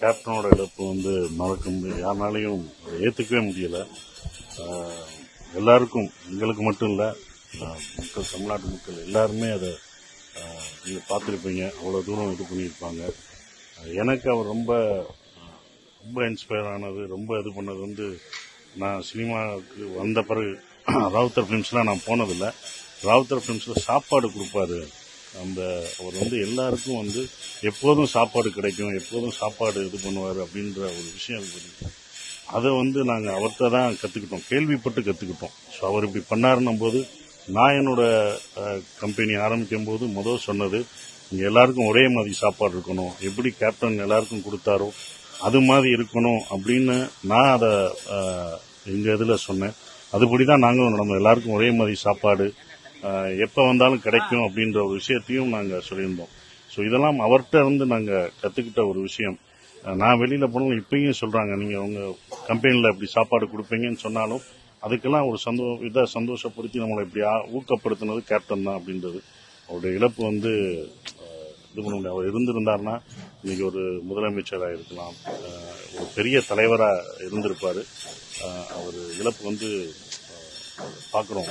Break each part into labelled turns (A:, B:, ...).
A: கேப்டனோட இழப்பு வந்து மறக்க முடியும், யாருனாலையும் ஏற்றுக்கவே முடியலை. எல்லாருக்கும், எங்களுக்கு மட்டும் இல்லை, மக்கள், தமிழ்நாட்டு மக்கள் எல்லாருமே அதை நீங்கள் பார்த்துருப்பீங்க. அவ்வளோ தூரம் இது பண்ணியிருப்பாங்க. எனக்கு அவர் ரொம்ப ரொம்ப இன்ஸ்பயர் ஆனது, ரொம்ப இது பண்ணது வந்து, நான் சினிமாவுக்கு வந்த பிறகு ராவுத்தர் ஃபிலிம்ஸ்லாம் நான் போனதில்லை. ராவுத்தர் ஃபிலிம்ஸில் சாப்பாடு கொடுப்பாரு. அவர் வந்து எல்லாருக்கும் வந்து எப்போதும் சாப்பாடு கிடைக்கும், எப்போதும் சாப்பாடு இது பண்ணுவார் அப்படின்ற ஒரு விஷயம் இருக்குது. அதை வந்து நாங்கள் அவர்கிட்ட தான் கற்றுக்கிட்டோம், கேள்விப்பட்டு கற்றுக்கிட்டோம். ஸோ அவர் இப்படி பண்ணாருன்னும் போது, நான் என்னோட கம்பெனி ஆரம்பிக்கும் போது சொன்னது, இங்கே எல்லாருக்கும் ஒரே மாதிரி சாப்பாடு இருக்கணும், எப்படி கேப்டன் எல்லாருக்கும் கொடுத்தாரோ அது மாதிரி இருக்கணும் அப்படின்னு நான் அதை எங்கள் இதில் சொன்னேன். அதுபடி தான் நாங்களும் நம்ம எல்லாருக்கும் ஒரே மாதிரி சாப்பாடு எப்போ வந்தாலும் கிடைக்கும் அப்படின்ற ஒரு விஷயத்தையும் நாங்கள் சொல்லியிருந்தோம். ஸோ இதெல்லாம் அவர்கிட்ட இருந்து நாங்கள் கற்றுக்கிட்ட ஒரு விஷயம். நான் வெளியில் போனாலும் இப்பயும் சொல்கிறாங்க, நீங்கள் உங்கள் கம்பெனியில் இப்படி சாப்பாடு கொடுப்பீங்கன்னு சொன்னாலும் அதுக்கெல்லாம் ஒரு சந்தோஷப்படுத்தி நம்மளை இப்படி ஊக்கப்படுத்தினது கேப்டன் தான் அப்படின்றது. அவருடைய இழப்பு வந்து இது பண்ண முடியாது. அவர் இருந்திருந்தார்னா இன்னைக்கு ஒரு முதலமைச்சராக இருக்கலாம், ஒரு பெரிய தலைவராக இருந்திருப்பார். அவர் இழப்பு வந்து பார்க்குறோம்.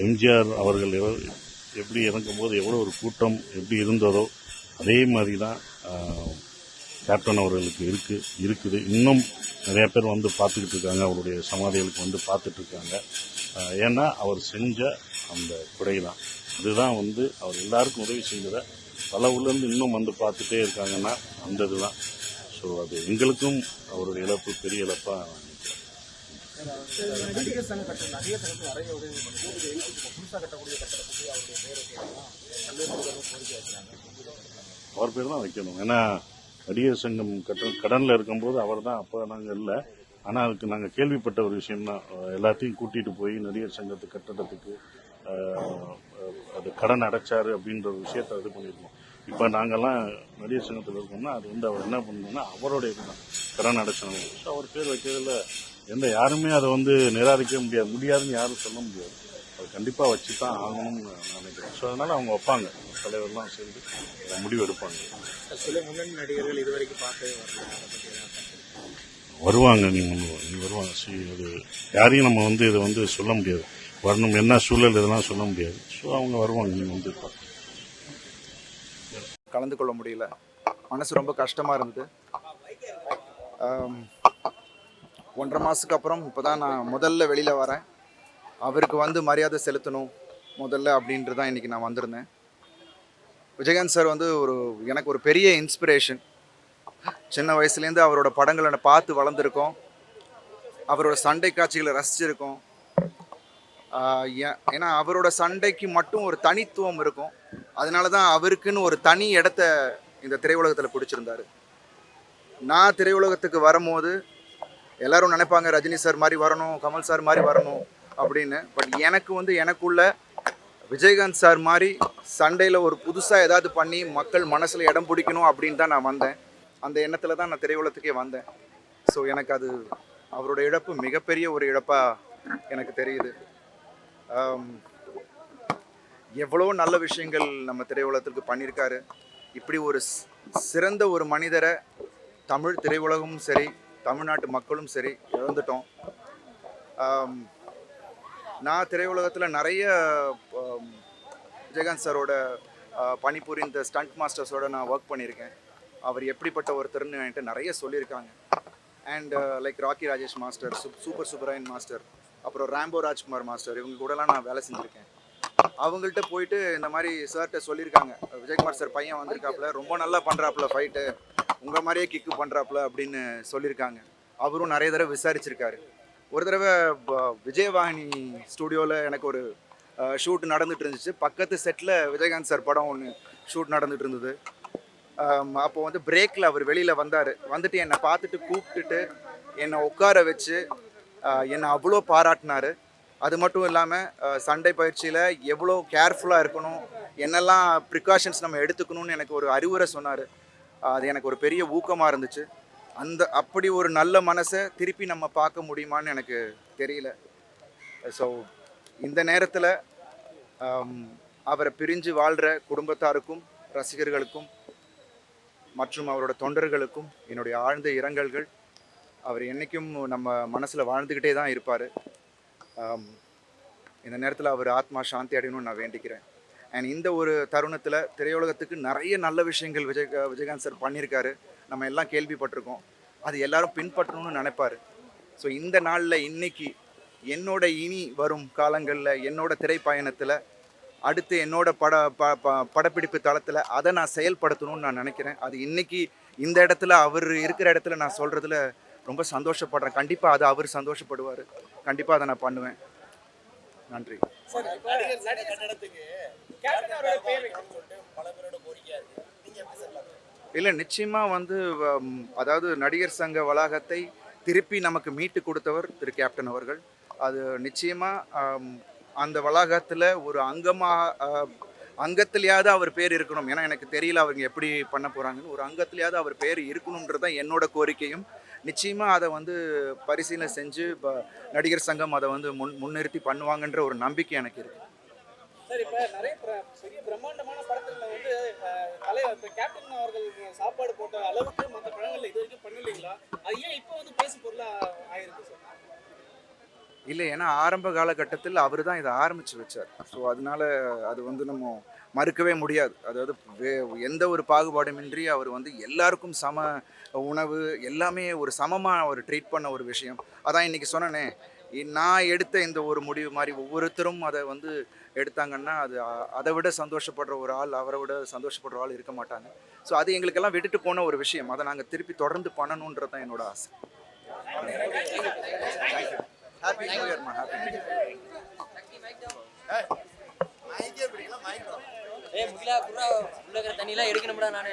A: எம்ஜிஆர் அவர்கள் எப்படி இறங்கும்போது எவ்வளோ ஒரு கூட்டம் எப்படி இருந்ததோ அதே மாதிரி தான் கேப்டன் அவர்களுக்கு இருக்குது. இன்னும் நிறைய பேர் வந்து பார்த்துக்கிட்டு இருக்காங்க, அவருடைய சமாதிகளுக்கு வந்து பார்த்துட்டு இருக்காங்க. ஏன்னா அவர் செஞ்ச அந்த கொடை தான், அதுதான் வந்து அவர் எல்லாருக்கும் உதவி செஞ்சதை பல ஊர்லேருந்து இன்னும் வந்து பார்த்துட்டே இருக்காங்கன்னா அந்த இதுதான். ஸோ அது எங்களுக்கும் அவருடைய இழப்பு பெரிய இழப்பாக அவர் பேர் தான் வைக்கணும். ஏன்னா நடிகர் சங்கம் கடனில் இருக்கும்போது அவர் தான், அப்போ நாங்கள் இல்லை, ஆனால் அதுக்கு நாங்கள் கேள்விப்பட்ட ஒரு விஷயம் தான். எல்லாத்தையும் கூட்டிகிட்டு போய் நடிகர் சங்கத்து கட்டடத்துக்கு அது கடன் அடைச்சாரு அப்படின்ற ஒரு விஷயத்த இது பண்ணியிருக்கோம். இப்போ நாங்கள்லாம் நடிகர் சங்கத்தில் இருக்கோம்னா அது வந்து அவர் என்ன பண்ணணும்னா அவருடைய இதுதான் கடன் அடைச்சாங்க. ஸோ அவர் பேர் வைக்கிறதுல யாருமே அதை வந்து நிராகரிக்க முடியாதுன்னு யாரும் சொல்ல முடியாது. அது கண்டிப்பாக வச்சு தான் ஆகணும்னு நான் நினைக்கிறேன். ஸோ அதனால் அவங்க வைப்பாங்க, தலைவர்லாம் சேர்ந்து முடிவு எடுப்பாங்க.
B: சில முன்னணி நடிகர்கள் இதுவரைக்கும் பார்த்து
A: வருவாங்க. நீங்கள் வருவாங்க. அது யாரையும் நம்ம வந்து இதை வந்து சொல்ல முடியாது, வரணும் என்ன சூழல் இதெல்லாம் சொல்ல முடியாது. ஸோ அவங்க வருவாங்க, நீங்கள் வந்து
C: கலந்து கொள்ள முடியல. மனசு ரொம்ப கஷ்டமாக இருந்தது. 1.5 மாதத்துக்கு அப்புறம் இப்போ தான் நான் முதல்ல வெளியில் வரேன். அவருக்கு வந்து மரியாதை செலுத்தணும் முதல்ல அப்படின்ட்டு தான் இன்றைக்கி நான் வந்திருந்தேன். விஜயகாந்த் சார் வந்து எனக்கு ஒரு பெரிய இன்ஸ்பிரேஷன். சின்ன வயசுலேருந்து அவரோட படங்களை பார்த்து வளர்ந்துருக்கோம். அவரோட சண்டை காட்சிகளை ரசிச்சிருக்கோம். ஏன்னா அவரோட சண்டைக்கு மட்டும் ஒரு தனித்துவம் இருக்கும். அதனால தான் அவருக்குன்னு ஒரு தனி இடத்த இந்த திரையுலகத்தில் பிடிச்சிருந்தாரு. நான் திரையுலகத்துக்கு வரும்போது எல்லாரும் நினைப்பாங்க ரஜினி சார் மாதிரி வரணும், கமல் சார் மாதிரி வரணும் அப்படின்னு. பட் எனக்கு வந்து எனக்குள்ள விஜயகாந்த் சார் மாதிரி சண்டையில் ஒரு புதுசாக ஏதாவது பண்ணி மக்கள் மனசில் இடம் பிடிக்கணும் அப்படின்னு தான் நான் வந்தேன். அந்த எண்ணத்தில் தான் நான் திரையுலகத்துக்கே வந்தேன். ஸோ எனக்கு அது அவரோட இழப்பு மிகப்பெரிய ஒரு இழப்பாக எனக்கு தெரியுது. எவ்வளோ நல்ல விஷயங்கள் நம்ம திரையுலகத்துக்கு பண்ணியிருக்காரு. இப்படி ஒரு சிறந்த ஒரு மனிதரை தமிழ் திரையுலகமும் சரி, தமிழ்நாட்டு மக்களும் சரி இழந்துட்டோம். நான் திரையுலகத்தில் நிறைய விஜயகாந்த் சாரோட பணிபுரிந்த ஸ்டண்ட் மாஸ்டர்ஸோட நான் ஒர்க் பண்ணியிருக்கேன். அவர் எப்படிப்பட்ட ஒருத்தர்னு என்கிட்ட நிறைய சொல்லியிருக்காங்க. And like Rocky Rajesh master, super Subbarayan master, அப்புறம் ராம்போ ராஜ்குமார் மாஸ்டர், இவங்க கூடலாம் நான் வேலை செஞ்சுருக்கேன். அவங்கள்ட்ட போயிட்டு இந்த மாதிரி சார்கிட்ட சொல்லியிருக்காங்க, விஜயகுமார் சார் பையன் வந்திருக்காப்புல, ரொம்ப நல்லா பண்ணுறாப்புல ஃபைட்டு, உங்கள் மாதிரியே கிக்கு பண்ணுறாப்புல அப்படின்னு சொல்லியிருக்காங்க. அவரும் நிறைய தடவை விசாரிச்சிருக்காரு. ஒரு தடவை விஜயவாகினி ஸ்டூடியோவில் எனக்கு ஒரு ஷூட் நடந்துகிட்டு இருந்துச்சு. பக்கத்து செட்டில் விஜயகாந்த் சார் படம் ஒன்று ஷூட் நடந்துகிட்டு இருந்தது. அப்போது வந்து பிரேக்கில் அவர் வெளியில் வந்தார். வந்துட்டு என்னை பார்த்துட்டு கூப்பிட்டுட்டு என்னை உட்கார வச்சு என்னை அவ்வளோ பாராட்டினார். அது மட்டும் இல்லாமல் சண்டை பயிற்சியில் எவ்வளோ கேர்ஃபுல்லாக இருக்கணும், என்னெல்லாம் ப்ரிகாஷன்ஸ் நம்ம எடுத்துக்கணும்னு எனக்கு ஒரு அறிவுரை சொன்னார். அது எனக்கு ஒரு பெரிய ஊக்கமாக இருந்துச்சு. அப்படி ஒரு நல்ல மனசை திருப்பி நம்ம பார்க்க முடியுமான்னு எனக்கு தெரியல. ஸோ இந்த நேரத்தில் அவரை பிரிஞ்சு வாழ்கிற குடும்பத்தாருக்கும், ரசிகர்களுக்கும் மற்றும் அவரோட தொண்டர்களுக்கும் என்னுடைய ஆழ்ந்த இரங்கல்கள். அவர் என்றைக்கும் நம்ம மனசில் வாழ்ந்துக்கிட்டே தான் இருப்பார். இந்த நேரத்தில் அவர் ஆத்மா சாந்தி அடையணும்னு நான் வேண்டிக்கிறேன். அண்ட் இந்த ஒரு தருணத்தில் திரையுலகத்துக்கு நிறைய நல்ல விஷயங்கள் விஜயகாந்த் சார் பண்ணியிருக்காரு. நம்ம எல்லாம் கேள்விப்பட்டிருக்கோம். அது எல்லாரும் பின்பற்றணும்னு நினைப்பார். ஸோ இந்த நாளில் இன்னைக்கு என்னோட இனி வரும் காலங்களில் என்னோட திரைப்பயணத்தில் அடுத்து என்னோட படப்பிடிப்பு தளத்தில் அதை நான் செயல்படுத்தணும்னு நான் நினைக்கிறேன். அது இன்னைக்கு இந்த இடத்துல அவர் இருக்கிற இடத்துல நான் சொல்கிறதுல ரொம்ப சந்தோஷப்படுறேன். கண்டிப்பாக அதை அவர் சந்தோஷப்படுவார். கண்டிப்பாக அதை நான் பண்ணுவேன். நன்றி. இல்லை, நிச்சயமாக வந்து அதாவது நடிகர் சங்க வளாகத்தை திருப்பி நமக்கு மீட்டு கொடுத்தவர் திரு கேப்டன் அவர்கள். அது நிச்சயமாக அந்த வளாகத்தில் ஒரு அங்கத்திலேயாவது அவர் பேர் இருக்கணும். ஏன்னா எனக்கு தெரியல அவங்க எப்படி பண்ண போகிறாங்கன்னு. ஒரு அங்கத்திலேயாவது அவர் பேர் இருக்கணுன்றது தான் என்னோட கோரிக்கையும். நிச்சயமாக அதை வந்து பரிசீலனை செஞ்சு நடிகர் சங்கம் அதை வந்து முன்னிறுத்தி பண்ணுவாங்கன்ற ஒரு நம்பிக்கை எனக்கு இருக்குது.
B: சார், இப்போ நிறைய பெரிய பிரம்மாண்டமான படத்தில் வந்து தலைவர் கேப்டன் அவர்கள் சாப்பாடு போட்ட அளவுக்கு மற்ற படங்களில் இது வரைக்கும் பண்ணலைங்களா? அது ஏன் இப்போ வந்து பேசு பொருளாக ஆயிருக்கு சார்?
C: இல்லை, ஏன்னா ஆரம்ப காலகட்டத்தில் அவர் தான் இதை ஆரம்பித்து வச்சார். ஸோ அதனால அது வந்து நம்ம மறுக்கவே முடியாது. அதாவது எந்த ஒரு பாகுபாடுமின்றி அவர் வந்து எல்லாருக்கும் சம உணவு எல்லாமே ஒரு சமமாக அவர் ட்ரீட் பண்ண ஒரு விஷயம். அதான் இன்றைக்கி சொன்னேனே, நான் எடுத்த இந்த ஒரு முடிவு மாதிரி ஒவ்வொருத்தரும் அதை வந்து எடுத்தாங்கன்னா அது அதை விட சந்தோஷப்படுற ஒரு ஆள், அவரை விட சந்தோஷப்படுற ஆள் இருக்க மாட்டாங்க. ஸோ அது எங்களுக்கெல்லாம் விட்டுட்டு போன ஒரு விஷயம். அதை நாங்கள் திருப்பி தொடர்ந்து பண்ணணுன்றது தான் என்னோட ஆசை. ஹாப்பி நியூ இயர் மா. Happy new year.
D: முகிலா புறா உள்ள இருக்கிற தண்ணிலாம் எடுக்கணும்டா நானு.